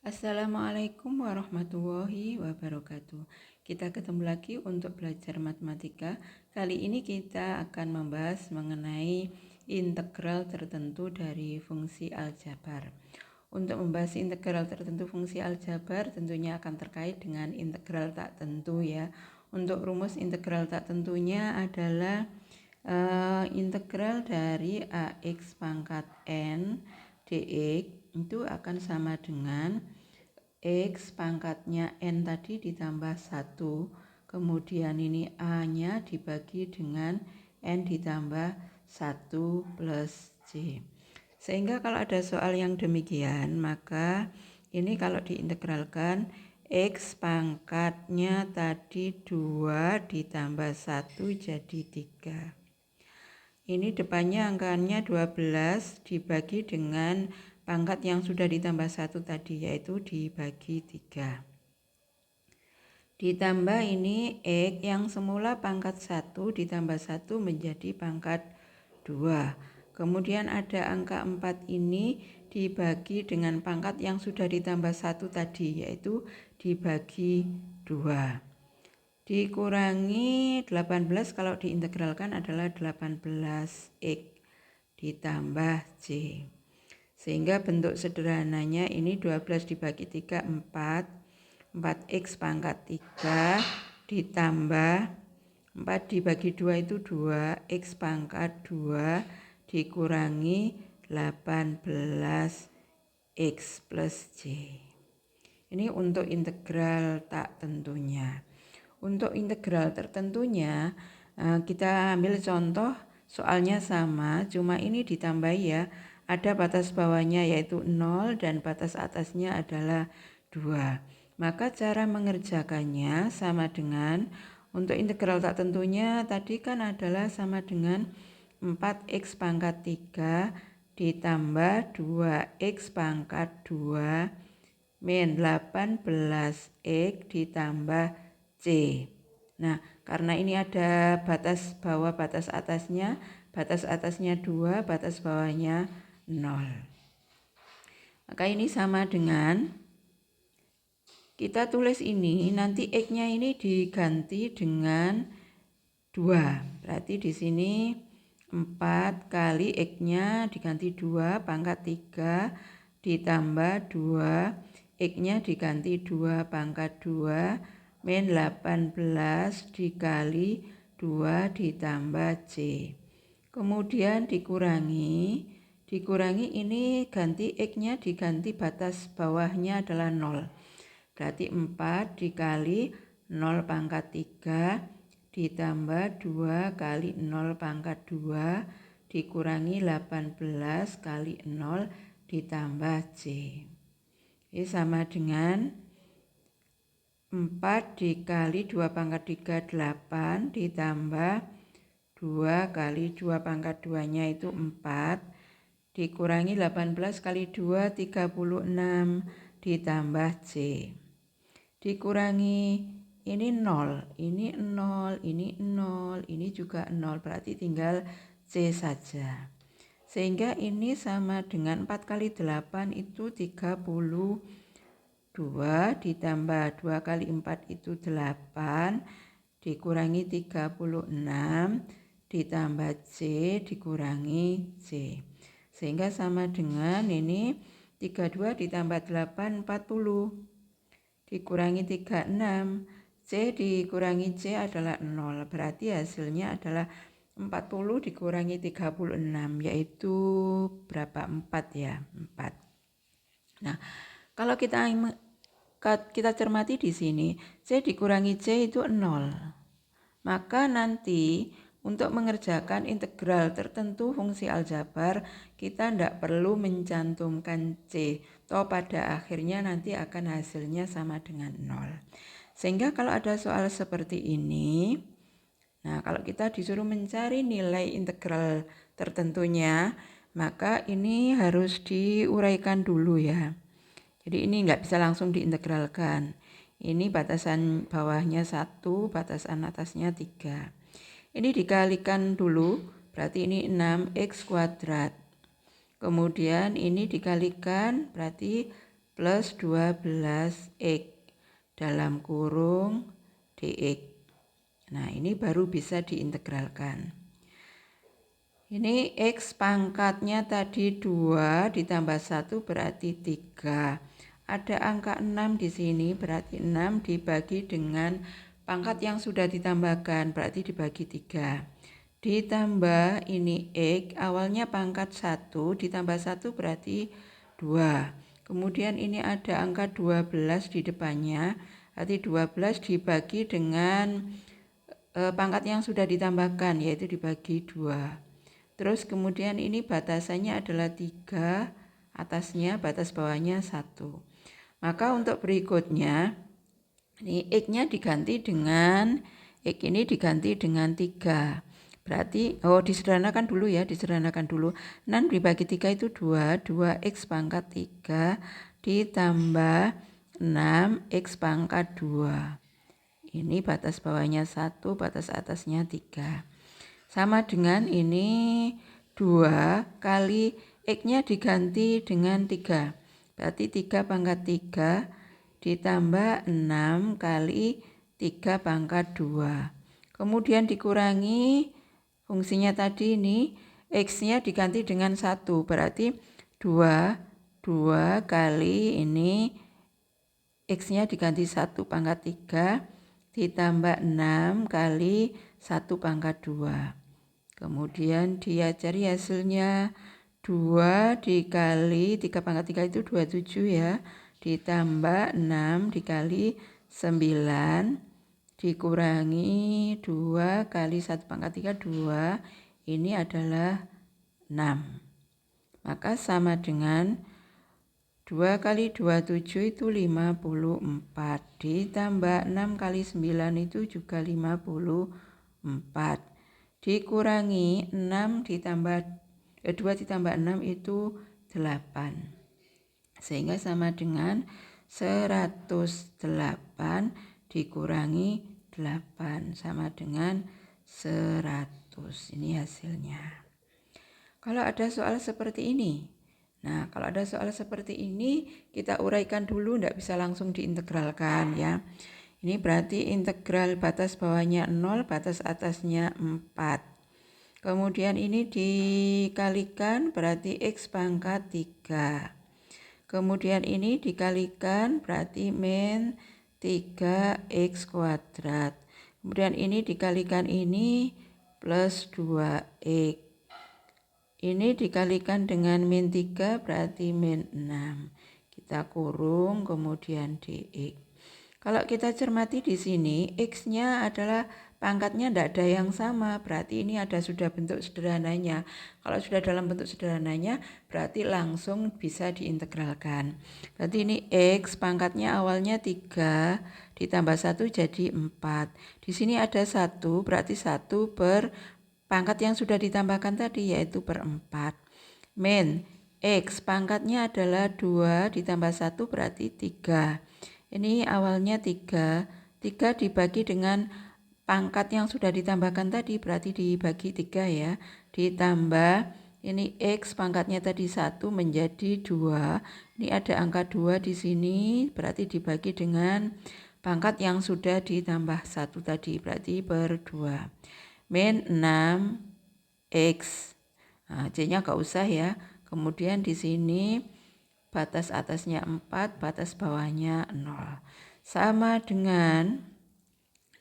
Assalamualaikum warahmatullahi wabarakatuh. Kita ketemu lagi untuk belajar matematika. Kali ini kita akan membahas mengenai integral tertentu dari fungsi aljabar. Untuk membahas integral tertentu fungsi aljabar tentunya akan terkait dengan integral tak tentu ya. Untuk rumus integral tak tentunya adalah integral dari AX pangkat N dx itu akan sama dengan X pangkatnya N tadi ditambah 1, kemudian ini A-nya dibagi dengan N ditambah 1 plus J. Sehingga kalau ada soal yang demikian, maka ini kalau diintegralkan X pangkatnya tadi 2 ditambah 1 jadi 3. Ini depannya angkanya 12 dibagi dengan pangkat yang sudah ditambah 1 tadi, yaitu dibagi 3. Ditambah ini X yang semula pangkat 1 ditambah 1 menjadi pangkat 2. Kemudian ada angka 4 ini dibagi dengan pangkat yang sudah ditambah 1 tadi, yaitu dibagi 2. Dikurangi 18 kalau diintegralkan adalah 18x ditambah J. Sehingga bentuk sederhananya ini 12 dibagi 3, 4x pangkat 3 ditambah 4 dibagi 2 itu 2x pangkat 2 dikurangi 18x plus J. Ini untuk integral tak tentunya. Untuk integral tertentunya kita ambil contoh soalnya sama, cuma ini ditambah ya. Ada batas bawahnya yaitu 0 dan batas atasnya adalah 2. Maka cara mengerjakannya sama dengan untuk integral tak tentunya tadi kan adalah sama dengan 4x pangkat 3 ditambah 2x pangkat 2 min 18x ditambah C. Nah, karena ini ada batas bawah, batas atasnya 2, batas bawahnya 0. Maka ini sama dengan, kita tulis ini, nanti X-nya ini diganti dengan 2. Berarti di sini 4 kali X-nya diganti 2, pangkat 3 ditambah 2, X-nya diganti 2, pangkat 2, min 18 dikali 2 ditambah C. Kemudian dikurangi ini ganti X-nya diganti batas bawahnya adalah 0. Berarti 4 dikali 0 pangkat 3 ditambah 2 kali 0 pangkat 2 dikurangi 18 kali 0 ditambah C. Ini sama dengan 4 dikali 2 pangkat 3, 8 ditambah 2 kali 2 pangkat 2 nya itu 4 dikurangi 18 kali 2, 36 ditambah C. Dikurangi ini 0, ini 0, ini 0, ini juga 0, berarti tinggal C saja. Sehingga ini sama dengan 4 kali 8 itu 32 ditambah 2 kali 4 itu 8 dikurangi 36 ditambah C dikurangi C. Sehingga sama dengan ini 32 ditambah 8 40 dikurangi 36 C dikurangi C adalah 0. Berarti hasilnya adalah 40 dikurangi 36 yaitu berapa? 4 ya, 4. Nah, kalau kita cermati di sini, C dikurangi C itu 0. Maka nanti untuk mengerjakan integral tertentu fungsi aljabar, kita tidak perlu mencantumkan C. Toh pada akhirnya nanti akan hasilnya sama dengan 0. Sehingga kalau ada soal seperti ini, nah kalau kita disuruh mencari nilai integral tertentunya, maka ini harus diuraikan dulu ya. Jadi ini nggak bisa langsung diintegralkan. Ini batasan bawahnya 1, batasan atasnya 3. Ini dikalikan dulu, berarti ini 6x kuadrat. Kemudian ini dikalikan, berarti plus 12x dalam kurung dx. Nah, ini baru bisa diintegralkan. Ini x pangkatnya tadi 2 ditambah 1 berarti 3. Ada angka 6 di sini, berarti 6 dibagi dengan pangkat yang sudah ditambahkan, berarti dibagi 3. Ditambah ini x, awalnya pangkat 1 ditambah 1 berarti 2. Kemudian ini ada angka 12 di depannya, berarti 12 dibagi dengan pangkat yang sudah ditambahkan, yaitu dibagi 2. Terus kemudian ini batasannya adalah 3, atasnya batas bawahnya 1. Maka untuk berikutnya, ini x-nya diganti dengan, x ini diganti dengan 3. Berarti, disederhanakan dulu ya, disederhanakan dulu. 6 dibagi 3 itu 2, 2x pangkat 3 ditambah 6x pangkat 2. Ini batas bawahnya 1, batas atasnya 3. Sama dengan ini 2 kali x-nya diganti dengan 3. Berarti 3 pangkat 3 ditambah 6 kali 3 pangkat 2. Kemudian dikurangi fungsinya tadi ini, x-nya diganti dengan 1. Berarti 2 kali ini x-nya diganti 1 pangkat 3 ditambah 6 kali 1 pangkat 2. Kemudian dia cari hasilnya 2 dikali 3 pangkat 3 itu 27 ya. Ditambah 6 dikali 9 dikurangi 2 kali 1 pangkat 3, 2. Ini adalah 6. Maka sama dengan 2 kali 27 itu 54. Ditambah 6 kali 9 itu juga 54. Dikurangi 6 ditambah 2 ditambah 6 itu 8. Sehingga sama dengan 108 dikurangi 8 sama dengan 100. Ini hasilnya. Kalau ada soal seperti ini, kita uraikan dulu, tidak bisa langsung diintegralkan ya. Ini berarti integral batas bawahnya 0, batas atasnya 4. Kemudian ini dikalikan berarti x pangkat 3. Kemudian ini dikalikan berarti min 3x kuadrat. Kemudian ini dikalikan ini plus 2x. Ini dikalikan dengan min 3 berarti min 6. Kita kurung kemudian dx. Kalau kita cermati di sini, x-nya adalah pangkatnya tidak ada yang sama, berarti ini ada sudah bentuk sederhananya. Kalau sudah dalam bentuk sederhananya, berarti langsung bisa diintegralkan. Berarti ini x pangkatnya awalnya 3, ditambah 1 jadi 4. Di sini ada 1, berarti 1 per pangkat yang sudah ditambahkan tadi, yaitu per 4. Min x pangkatnya adalah 2 ditambah 1 berarti 3. Ini awalnya 3 dibagi dengan pangkat yang sudah ditambahkan tadi, berarti dibagi 3 ya. Ditambah ini x pangkatnya tadi 1 menjadi 2. Ini ada angka 2 di sini, berarti dibagi dengan pangkat yang sudah ditambah 1 tadi, berarti per 2. Min 6x. Nah, C-nya enggak usah ya. Kemudian di sini batas atasnya 4, batas bawahnya 0. Sama dengan,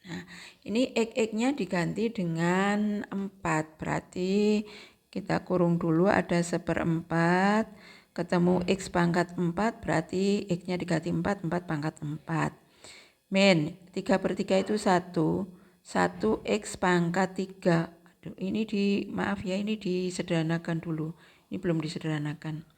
nah ini x-nya diganti dengan 4. Berarti kita kurung dulu, ada 1/4. Ketemu x pangkat 4, berarti x-nya diganti 4, 4 pangkat 4. Min 3/3 itu 1. 1x pangkat 3. Aduh, ini ini disederhanakan dulu. Ini belum disederhanakan.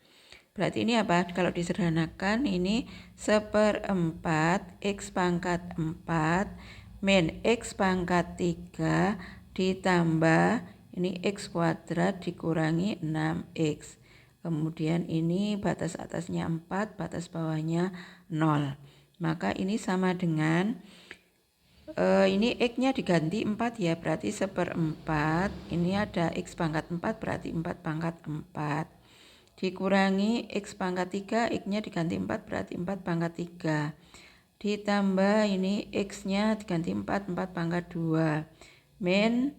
Berarti ini apa? Kalau disederhanakan ini 1/4 x pangkat 4 min x pangkat 3 ditambah ini x kuadrat dikurangi 6x. Kemudian ini batas atasnya 4, batas bawahnya 0. Maka ini sama dengan ini x-nya diganti 4 ya, berarti 1/4. Ini ada x pangkat 4 berarti 4 pangkat 4. dikurangi X pangkat 3, X-nya diganti 4 berarti 4 pangkat 3. Ditambah ini X-nya diganti 4 pangkat 2. Min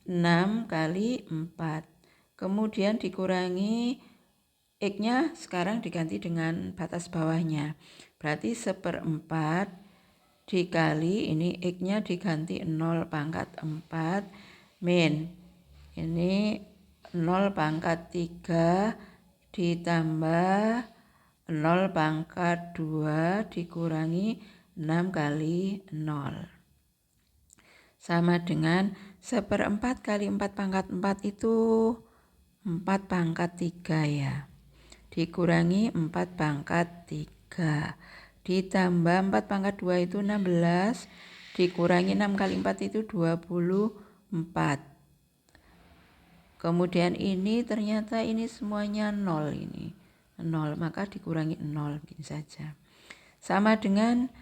6 kali 4. Kemudian dikurangi X-nya sekarang diganti dengan batas bawahnya. Berarti 1/4 dikali ini X-nya diganti 0 pangkat 4 min ini 0 pangkat 3 ditambah 0 pangkat 2 dikurangi 6 kali 0. Sama dengan 1/4 kali 4 pangkat 4 itu 4 pangkat 3 ya. Dikurangi 4 pangkat 3. Ditambah 4 pangkat 2 itu 16. Dikurangi 6 kali 4 itu 24. Kemudian ini ternyata ini semuanya 0 ini. 0, maka dikurangi 0 begini saja. Sama dengan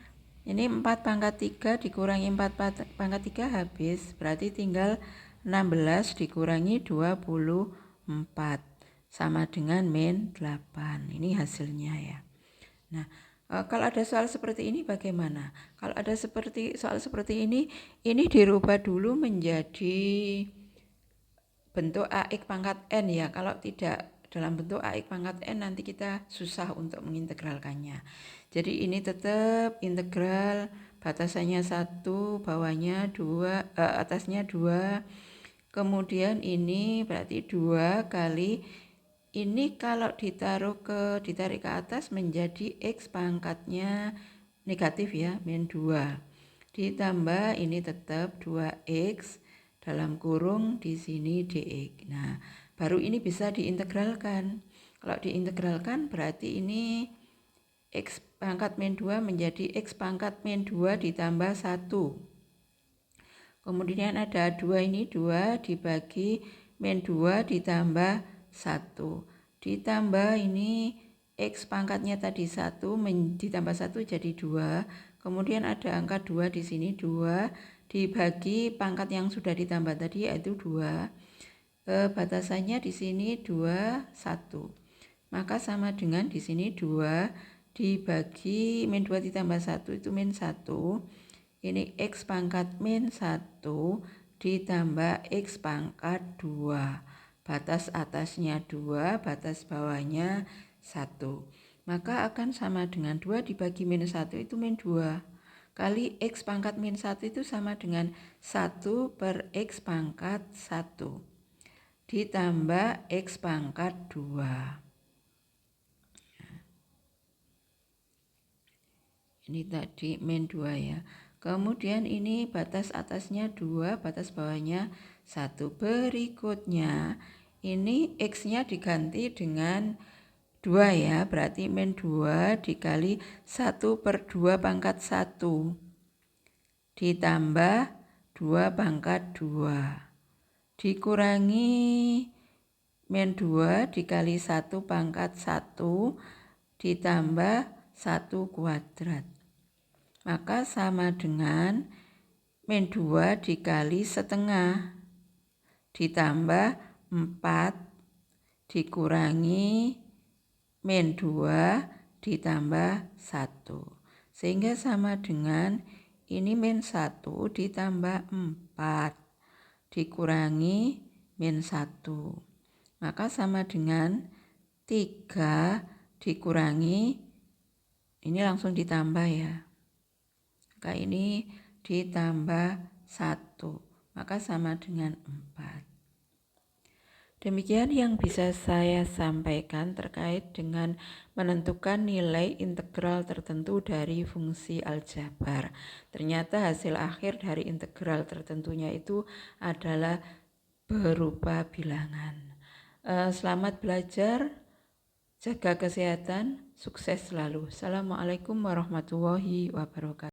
ini 4 pangkat 3 dikurangi 4 pangkat 3 habis. Berarti tinggal 16 dikurangi 24. Sama dengan min 8. Ini hasilnya ya. Nah, kalau ada soal seperti ini bagaimana? Kalau ada soal seperti ini dirubah dulu menjadi bentuk AX pangkat N ya. Kalau tidak dalam bentuk AX pangkat N nanti kita susah untuk mengintegralkannya. Jadi ini tetap integral, batasannya 1, bawahnya 2, atasnya 2. Kemudian ini berarti 2 kali ini kalau ditarik ke atas menjadi X pangkatnya negatif ya, min 2. Ditambah ini tetap 2X dalam kurung di sini dx. Nah, baru ini bisa diintegralkan. Kalau diintegralkan berarti ini X pangkat min 2 menjadi X pangkat min 2 ditambah 1. Kemudian ada 2 ini 2 dibagi min 2 ditambah 1. Ditambah ini X pangkatnya tadi 1 ditambah 1 jadi 2. Kemudian ada angka 2 di sini 2 dibagi pangkat yang sudah ditambah tadi yaitu 2. Batasannya di sini 2, 1. Maka sama dengan di sini 2 dibagi min 2 ditambah 1 itu min 1. Ini X pangkat min 1 ditambah X pangkat 2. Batas atasnya 2, batas bawahnya 1. Maka akan sama dengan 2 dibagi min 1 itu min 2. Kali X pangkat min 1 itu sama dengan 1 per X pangkat 1. Ditambah X pangkat 2. Ini tadi min 2 ya. Kemudian ini batas atasnya 2, batas bawahnya 1. Berikutnya ini X-nya diganti dengan 2 ya. Berarti min 2 dikali 1 per 2 pangkat 1. Ditambah 2 pangkat 2. Dikurangi min 2 dikali 1 pangkat 1 ditambah 1 kuadrat. Maka sama dengan min 2 dikali setengah ditambah 4 dikurangi min 2 ditambah 1. Sehingga sama dengan ini min 1 ditambah 4 dikurangi min 1. Maka sama dengan 3 dikurangi, ini langsung ditambah ya. Maka ini ditambah 1, maka sama dengan 4. Demikian yang bisa saya sampaikan terkait dengan menentukan nilai integral tertentu dari fungsi aljabar. Ternyata hasil akhir dari integral tertentunya itu adalah berupa bilangan. Selamat belajar, jaga kesehatan, sukses selalu. Assalamualaikum warahmatullahi wabarakatuh.